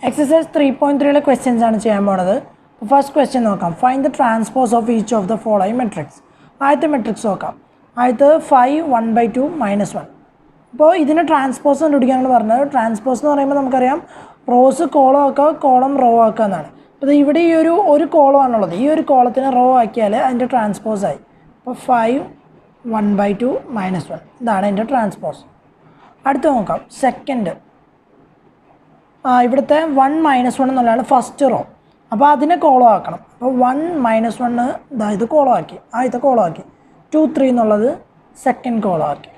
Exercise 3.3 questions ആണ് ചെയ്യാൻ പോണത്. ഫസ്റ്റ് ക്വസ്റ്റ്യൻ നോക്കാം. Find the transpose of each of the following matrix. ആദ്യത്തെ മെട്രിക്സ് നോക്കാം. ആദ്യത്തെ 5 1/2 -1. അപ്പോൾ ഇതിന് ട്രാൻസ്പോസ് കണ്ടുപിടിക്കാനാണ് പറഞ്ഞത്. ട്രാൻസ്പോസ് എന്ന് പറയുമ്പോൾ നമുക്കറിയാം റോസ് കോളം ആക്കുക, കോളം റോ ആക്കുക എന്നാണ്. അപ്പോൾ ഇവിടെ ഈ ഒരു കോളം ആണുള്ളത്. ഈ ഒരു കോളത്തിന് റോ ആക്കിയാൽ അതിൻ്റെ ട്രാൻസ്പോസ് ആയി. അപ്പോൾ 5 1/2 -1 ഇതാണ് അതിൻ്റെ ട്രാൻസ്പോസ്. അടുത്ത് നോക്കാം സെക്കൻഡ്. ഇവിടുത്തെ 1 -1 എന്നുള്ളതാണ് ഫസ്റ്റ് റോ. അപ്പോൾ അതിനെ കോളം ആക്കണം. അപ്പോൾ 1 -1 ഇത് കോളം ആക്കി, ആദ്യത്തെ കോളം ആക്കി. 2 3 എന്നുള്ളത് സെക്കൻഡ് കോളം ആക്കി.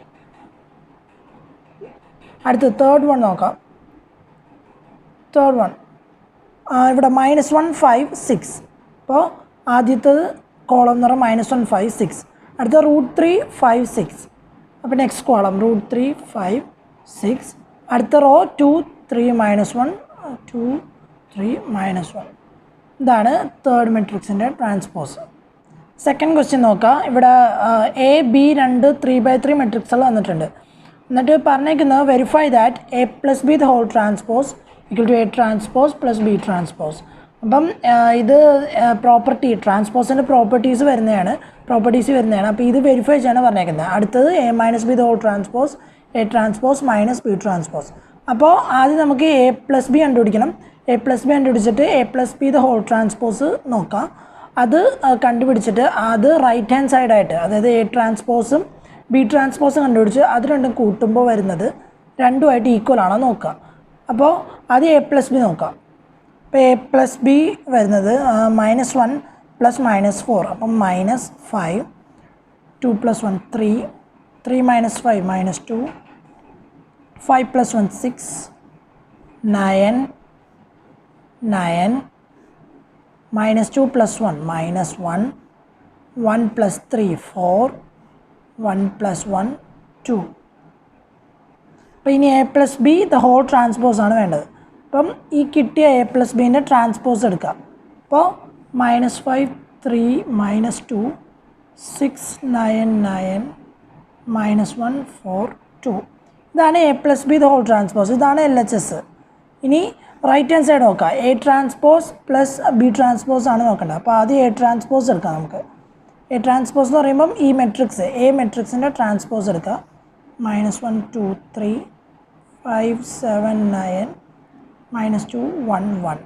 അടുത്ത് തേർഡ് വൺ നോക്കാം. തേർഡ് വൺ ഇവിടെ -1 5 6. അപ്പോൾ ആദ്യത്തത് കോളം എന്ന് പറഞ്ഞാൽ -1 5 6. അടുത്ത √3 5 6. അപ്പോൾ നെക്സ്റ്റ് കോളം √3 5 6. അടുത്ത റോ 2 3 -1 2 3 -1. ഇതാണ് തേർഡ് മെട്രിക്സിൻ്റെ ട്രാൻസ്പോസ്. സെക്കൻഡ് ക്വസ്റ്റ്യൻ നോക്കുക. ഇവിടെ A B 2 3/3 മെട്രിക്സുകൾ വന്നിട്ടുണ്ട്. എന്നിട്ട് പറഞ്ഞേക്കുന്നത് verify that A + B the whole transpose = A transpose + B transpose. അപ്പം ഇത് പ്രോപ്പർട്ടി ട്രാൻസ്പോസിൻ്റെ പ്രോപ്പർട്ടീസ് വരുന്നതാണ്. അപ്പോൾ ഇത് വെരിഫൈ ചെയ്യാനാണ് പറഞ്ഞേക്കുന്നത്. അടുത്തത് A - B the whole transpose A transpose - B transpose. അപ്പോൾ ആദ്യം നമുക്ക് A + B കണ്ടുപിടിക്കണം. A + B കണ്ടുപിടിച്ചിട്ട് A + B the whole transpose നോക്കാം. അത് കണ്ടുപിടിച്ചിട്ട് അത് റൈറ്റ് ഹാൻഡ് സൈഡായിട്ട്, അതായത് A ട്രാൻസ്പോസും B ട്രാൻസ്പോസും കണ്ടുപിടിച്ച് അത് രണ്ടും കൂട്ടുമ്പോൾ വരുന്നത് രണ്ടുമായിട്ട് ഈക്വൽ ആണോ നോക്കുക. അപ്പോൾ അത് A + B നോക്കാം. അപ്പോൾ A + B വരുന്നത് -1 + -4. അപ്പം -5 2 + 1 3 3 - 5 -2 5 + 1 6 9 9 -2 + 1 -1 1 + 3 4 1 + 1 2. അപ്പോൾ ഇനി A + B the whole transpose ആണ് വേണ്ടത്. അപ്പം ഈ കിട്ടിയ A + Bൻ്റെ ട്രാൻസ്പോസ് എടുക്കാം. അപ്പോൾ -5 3 -2 6 9 9 -1 4 2. ഇതാണ് A + B the whole transpose. ഇതാണ് LHS. ഇനി റൈറ്റ് ഹാൻഡ് സൈഡ് നോക്കാം. A ട്രാൻസ്പോസ് + B ട്രാൻസ്പോസ് ആണ് നോക്കേണ്ടത്. അപ്പോൾ ആദ്യം A ട്രാൻസ്പോസ് എടുക്കാം. നമുക്ക് A ട്രാൻസ്പോസ് എന്ന് പറയുമ്പം ഈ മെട്രിക്സ് A മെട്രിക്സിൻ്റെ ട്രാൻസ്പോസ് എടുക്കുക. -1 2 3 5 7 9 -2 1 1.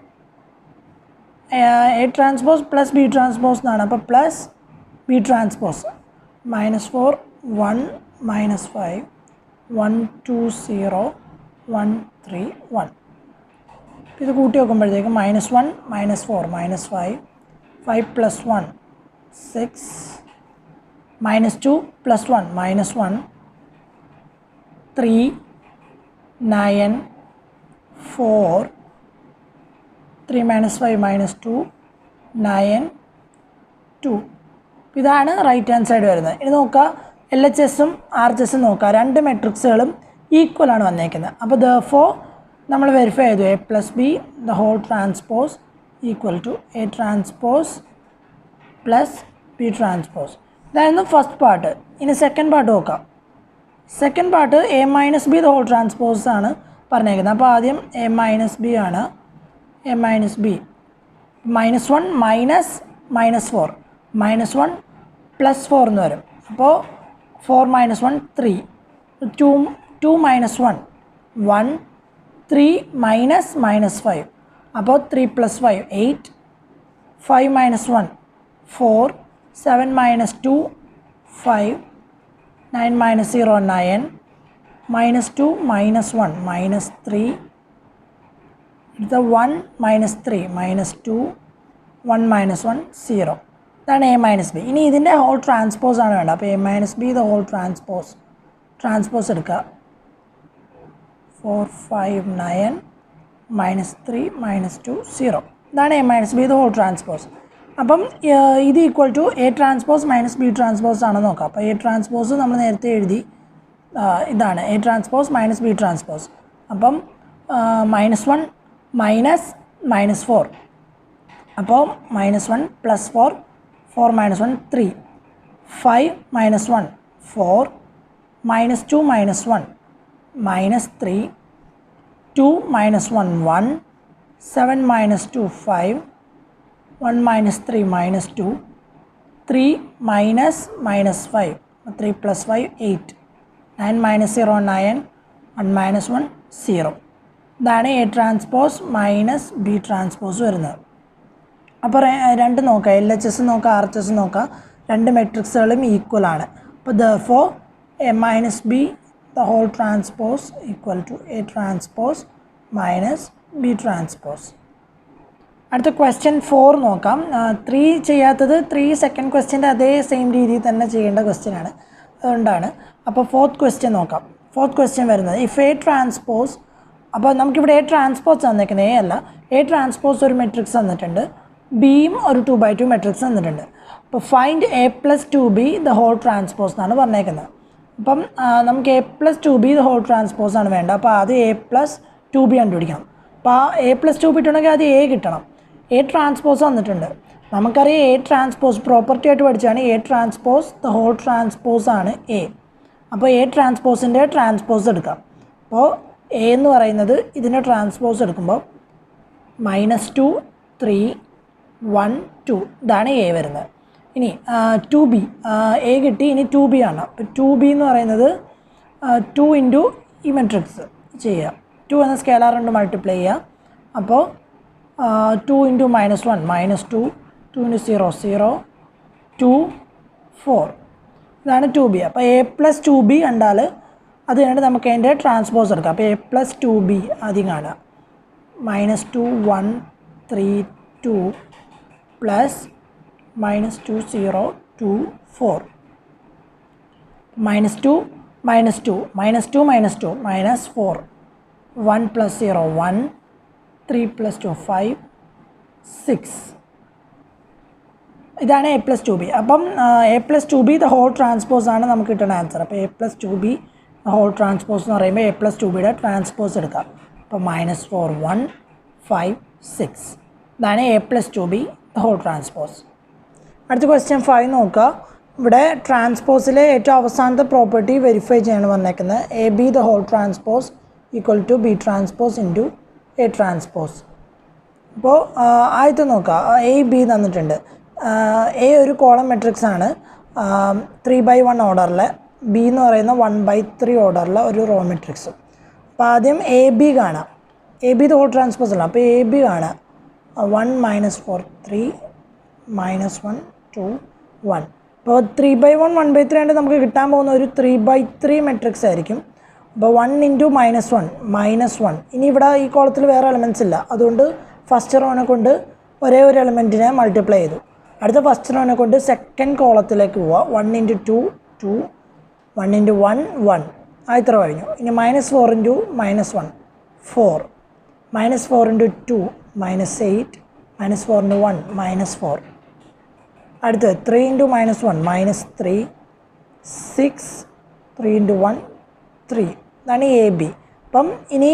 A ട്രാൻസ്പോസ് + B ട്രാൻസ്പോസ് എന്നാണ്. അപ്പോൾ +B ട്രാൻസ്പോസ് -4 1 -5 1 2 0 1 3 1. ഇത് കൂട്ടി നോക്കുമ്പോഴത്തേക്കും -1 -4 -5 5 + 1 6 -2 + 1 -1 3 9 4 3 -5 -2 9 2. ഇതാണ് റൈറ്റ് ഹാൻഡ് സൈഡ് വരുന്നത്. ഇനി നോക്കുക LHSും RHSും നോക്കുക. രണ്ട് മെട്രിക്സുകളും ഈക്വലാണ് വന്നേക്കുന്നത്. അപ്പോൾ therefore നമ്മൾ വെരിഫൈ ചെയ്തു A + B the whole transpose = A transpose + B transpose. ഇതായിരുന്നു ഫസ്റ്റ് പാർട്ട്. ഇനി സെക്കൻഡ് പാർട്ട് നോക്കാം. Second part A - B the whole transpose ആണ് പറഞ്ഞേക്കുന്നത്. അപ്പോൾ ആദ്യം A - B ആണ്. A - B -1 -4 -1 + 4 എന്ന് വരും. അപ്പോൾ 4 - 1 3 2 -1 1 3 -5. അപ്പോൾ 3 + 5 8 5 -1 4 7 -2 5 9 -0 9 -2 -1 -3 അടുത്ത 1 -3 -2 1 -1 0. ഇതാണ് A - B. ഇനി ഇതിൻ്റെ ഹോൾ ട്രാൻസ്പോസ് ആണ് വേണ്ടത്. അപ്പോൾ A - B the whole transpose എടുക്കുക. 4 5 9 -3 -2 0. ഇതാണ് A - B the whole transpose. അപ്പം ഇത് = A ട്രാൻസ്പോസ് - B ട്രാൻസ്പോസ് ആണെന്ന് നോക്കാം. അപ്പോൾ A ട്രാൻസ്പോസ് നമ്മൾ നേരത്തെ എഴുതി. ഇതാണ് A ട്രാൻസ്പോസ് - B ട്രാൻസ്പോസ്. അപ്പം -1 -4. അപ്പോൾ -1 + 4 4 -1 3 5 -1 4 -2 -1 -3 2 minus 1 1, 7 minus 2 5, 1 minus 3 minus 2, 3 minus 5, 3 plus 5 8, 9 minus 0 9, 1 minus 1 0. ഇതാണ് A transpose minus B transpose വരുന്നത്. അപ്പോൾ രണ്ട് നോക്കാം, LHS നോക്കാം, RHS നോക്കാം, രണ്ട് മെട്രിക്സുകളും ഈക്വൽ ആണ്. അപ്പോൾ therefore A minus B the whole transpose equal to A transpose minus B transpose. അടുത്ത ക്വസ്റ്റ്യൻ 4 നോക്കാം. 3 ചെയ്യാത്തത് 3 സെക്കൻഡ് ക്വസ്റ്റ്യൻ്റെ അതേ സെയിം രീതിയിൽ തന്നെ ചെയ്യേണ്ട ക്വസ്റ്റ്യൻ ആണ്, അതുകൊണ്ടാണ്. അപ്പോൾ ഫോർത്ത് ക്വസ്റ്റ്യൻ നോക്കാം. ഫോർത്ത് ക്വസ്റ്റ്യൻ വരുന്നത് ഇഫ് A ട്രാൻസ്പോസ്, അപ്പോൾ നമുക്കിവിടെ A ട്രാൻസ്പോസ് തന്നിരിക്കുന്നത് A അല്ല, A ട്രാൻസ്പോസ് ഒരു മെട്രിക്സ് തന്നിട്ടുണ്ട്, ബിയും ഒരു 2x2 മെട്രിക്സ് തന്നിട്ടുണ്ട്. അപ്പോൾ find A plus 2B the whole transpose എന്നാണ് പറഞ്ഞേക്കുന്നത്. അപ്പം നമുക്ക് A plus 2B the whole transpose ആണ് വേണ്ട. അപ്പോൾ ആദ്യം A plus 2B കണ്ടുപിടിക്കണം. അപ്പോൾ A plus 2B കിട്ടണമെങ്കിൽ ആദ്യം A കിട്ടണം. A ട്രാൻസ്പോസ് വന്നിട്ടുണ്ട്, നമുക്കറിയാം A ട്രാൻസ്പോസ് പ്രോപ്പർട്ടി ആയിട്ട് പഠിച്ചാണ് A transpose the whole transpose ആണ് A. അപ്പോൾ A ട്രാൻസ്പോസിൻ്റെ ട്രാൻസ്പോസ് എടുക്കാം. അപ്പോൾ A എന്ന് പറയുന്നത് ഇതിൻ്റെ ട്രാൻസ്പോസ് എടുക്കുമ്പോൾ -2 3 1 2 ഇതാണ് A വരുന്നത്. ഇനി 2B A കിട്ടി, ഇനി 2B ആണ്. അപ്പോൾ 2B എന്ന് പറയുന്നത് 2 ഇൻറ്റു ഈ മെട്രിക്സ് ചെയ്യുക, 2 എന്ന സ്കെയിലർ കൊണ്ട് മൾട്ടിപ്ലൈ ചെയ്യുക. അപ്പോൾ 2 ഇൻറ്റു -1 -2, 2 ഇൻറ്റു 0 0, 2 4 ഇതാണ് 2B. അപ്പോൾ A plus 2B കണ്ടാൽ അത് കഴിഞ്ഞിട്ട് നമുക്ക് അതിൻ്റെ ട്രാൻസ്പോസ് എടുക്കാം. അപ്പോൾ A plus 2B ആദ്യം കാണുക, -2 1 3 2 പ്ലസ് -2 0 2 4, -2 -2 -2 -2 -4, 1 plus 0 1, 3 plus 2 5 6. ഇതാണ് A plus 2B. അപ്പം A plus 2B the whole transpose ആണ് നമുക്ക് കിട്ടുന്ന ആൻസർ. അപ്പോൾ A plus 2B the whole transpose എന്ന് പറയുമ്പോൾ A plus 2Bയുടെ ട്രാൻസ്പോസ് എടുക്കാം. അപ്പോൾ -4 1 5 6 ഇതാണ് A plus 2B the whole transpose. അടുത്ത ക്വസ്റ്റ്യൻ 5 നോക്കുക. ഇവിടെ ട്രാൻസ്പോസിലെ ഏറ്റവും അവസാനത്തെ പ്രോപ്പർട്ടി വെരിഫൈ ചെയ്യാൻ പറഞ്ഞേക്കുന്നത് AB the whole transpose equal to B transpose into A transpose. അപ്പോൾ ആദ്യത്തെ നോക്കുക, A B തന്നിട്ടുണ്ട്. A ഒരു കോളം മെട്രിക്സ് ആണ്, 3/1 ഓർഡറിൽ, B എന്ന് പറയുന്ന 1/3 ഓർഡറിൽ ഒരു റോ മെട്രിക്സ്. അപ്പോൾ ആദ്യം AB കാണാം, AB the whole transpose അല്ല. അപ്പോൾ AB കാണാം, 1 -4 3 -1 2 1. അപ്പോൾ 3/1 1/3 ആയിട്ട് നമുക്ക് കിട്ടാൻ പോകുന്ന ഒരു 3/3 മെട്രിക്സ് ആയിരിക്കും. അപ്പോൾ 1 ഇൻറ്റു -1 -1. ഇനി ഇവിടെ ഈ കോളത്തിൽ വേറെ എലമെൻറ്റ്സ് ഇല്ല, അതുകൊണ്ട് ഫസ്റ്റ് റോനെ കൊണ്ട് ഒരേ ഒരു എലമെൻറ്റിനെ മൾട്ടിപ്ലൈ ചെയ്തു. അടുത്ത ഫസ്റ്റ് റോനെ കൊണ്ട് സെക്കൻഡ് കോളത്തിലേക്ക് പോവുക, 1 ഇൻറ്റു 2 2, 1 ഇൻറ്റു 1 1, ആദ്യത്തെ റോ കഴിഞ്ഞു. ഇനി -4 ഇൻറ്റു -1 4, -4 ഇൻറ്റു 2 -8, -4 ഇൻറ്റു 1 -4. അടുത്ത് 3 ഇൻറ്റു -1 -3, 6, 3 ഇൻറ്റു 1 3. ഇതാണ് AB. അപ്പം ഇനി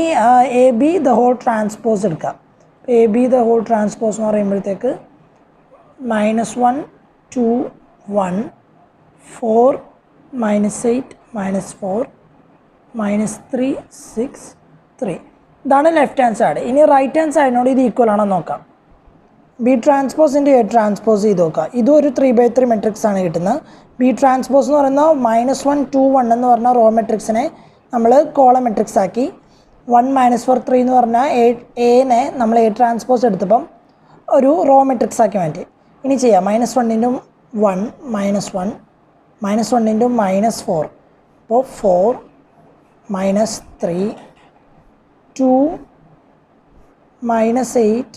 AB the whole transpose എടുക്കാം. AB the whole transpose എന്ന് പറയുമ്പോഴത്തേക്ക് -1 2 1 4 -8 -4 -3 6 3. ഇതാണ് ലെഫ്റ്റ് ഹാൻഡ് സൈഡ്. ഇനി റൈറ്റ് ഹാൻഡ് സൈഡിനോട് ഇത് ഈക്വൽ ആണോ നോക്കാം. B transpose into A transpose ചെയ്ത് നോക്കാം. ഇതും ഒരു 3/3 മെട്രിക്സ് ആണ് കിട്ടുന്നത്. B ട്രാൻസ്പോസ് എന്ന് പറയുന്ന -1 2 1 എന്ന് പറഞ്ഞ റോ മെട്രിക്സിനെ നമ്മൾ കോളം മെട്രിക്സ് ആക്കി, 1 -4 3 എന്ന് പറഞ്ഞാൽ എനെ നമ്മൾ A ട്രാൻസ്പോസ് എടുത്തപ്പം ഒരു റോ മെട്രിക്സ് ആക്കി മാറ്റി. ഇനി ചെയ്യാം, -1 ഇൻറ്റു 1 -1 -1 ഇൻറ്റു -4, അപ്പോൾ 4 -3 2 -8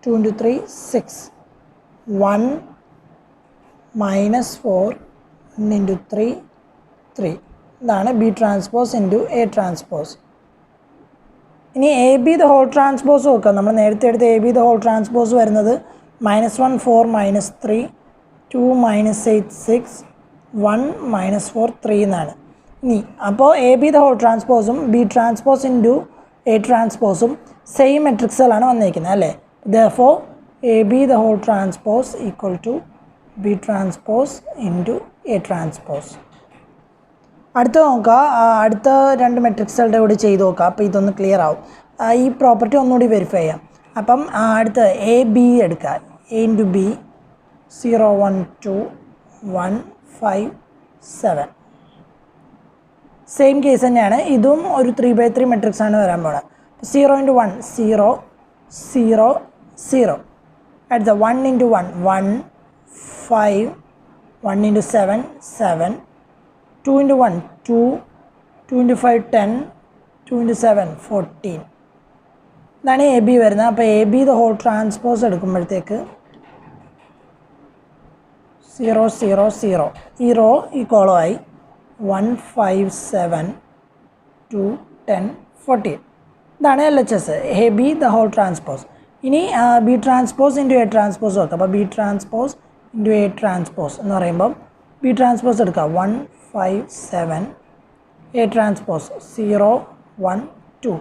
2 into 3 6, 1 -4 1 into 3 3. ഇതാണ് B transpose into A transpose. ഇനി AB the whole transpose നോക്കാം. നമ്മൾ നേരത്തെ എടുത്ത AB the whole transpose വരുന്നത് -1 4 -3 2 -8 6 1 -4 3 എന്നാണ്. ഇനി അപ്പോൾ AB the whole transpose ഉം B ട്രാൻസ്പോസ് ഇൻറ്റു A ട്രാൻസ്പോസും സെയിം മെട്രിക്സുകളാണ് വന്നിരിക്കുന്നത് അല്ലേ. Therefore AB the whole transpose equal to B transpose into A transpose. അടുത്ത നോക്കുക, അടുത്ത രണ്ട് മെട്രിക്സുകളുടെ കൂടി ചെയ്ത് നോക്കുക. അപ്പോൾ ഇതൊന്ന് ക്ലിയർ ആവും. ഈ പ്രോപ്പർട്ടി ഒന്നുകൂടി വെരിഫൈ ചെയ്യാം. അപ്പം അടുത്ത് എ ബി എടുക്കുക. A into B 0 1 2 1 5 7. Same case തന്നെയാണ്. ഇതും ഒരു 3x3 മെട്രിക്സ് ആണ് വരാൻ പോകുന്നത്. 0 ഇൻറ്റു 1 0 0 0. അടുത്ത 1 into 1 1 5 1 into 7 7. 2 into 1 2 2 into 5 10 2 into 7 14. ഇതാണ് എ ബി വരുന്നത്. അപ്പോൾ A B the whole transpose എടുക്കുമ്പോഴത്തേക്ക് 0 0 0. ഈ റോ ഈ കോളമായി 1 5 7 2 10 14. ഇതാണ് LHS A B the whole transpose. ഇനി B transpose into A transpose നോക്കാം. അപ്പോൾ B transpose into A transpose എന്ന് പറയുമ്പം ബി ട്രാൻസ്പോസ് എടുക്കുക 1 5 7. എ ട്രാൻസ്പോസ് 0 1 2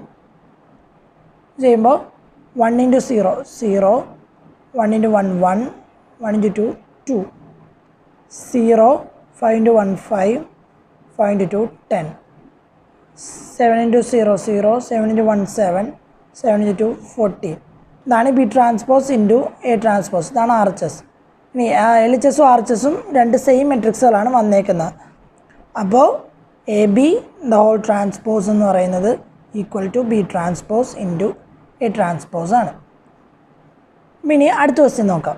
ചെയ്യുമ്പോൾ 1 into 0 0 1 into 1 1 1 into 2 2 0 5 into 1 5 5 into 2 10 7 into 0 0 7 into 1 7 7 into 2 14. ഇതാണ് B transpose into A transpose. ഇതാണ് RHS. ഇനി LHSും RHSും രണ്ട് സെയിം മെട്രിക്സുകളാണ് വന്നേക്കുന്നത്. അപ്പോൾ A B the whole transpose എന്ന് പറയുന്നത് equal to B transpose into A transpose ആണ്. ഇനി അടുത്ത ക്വസ്റ്റ്യൻ നോക്കാം.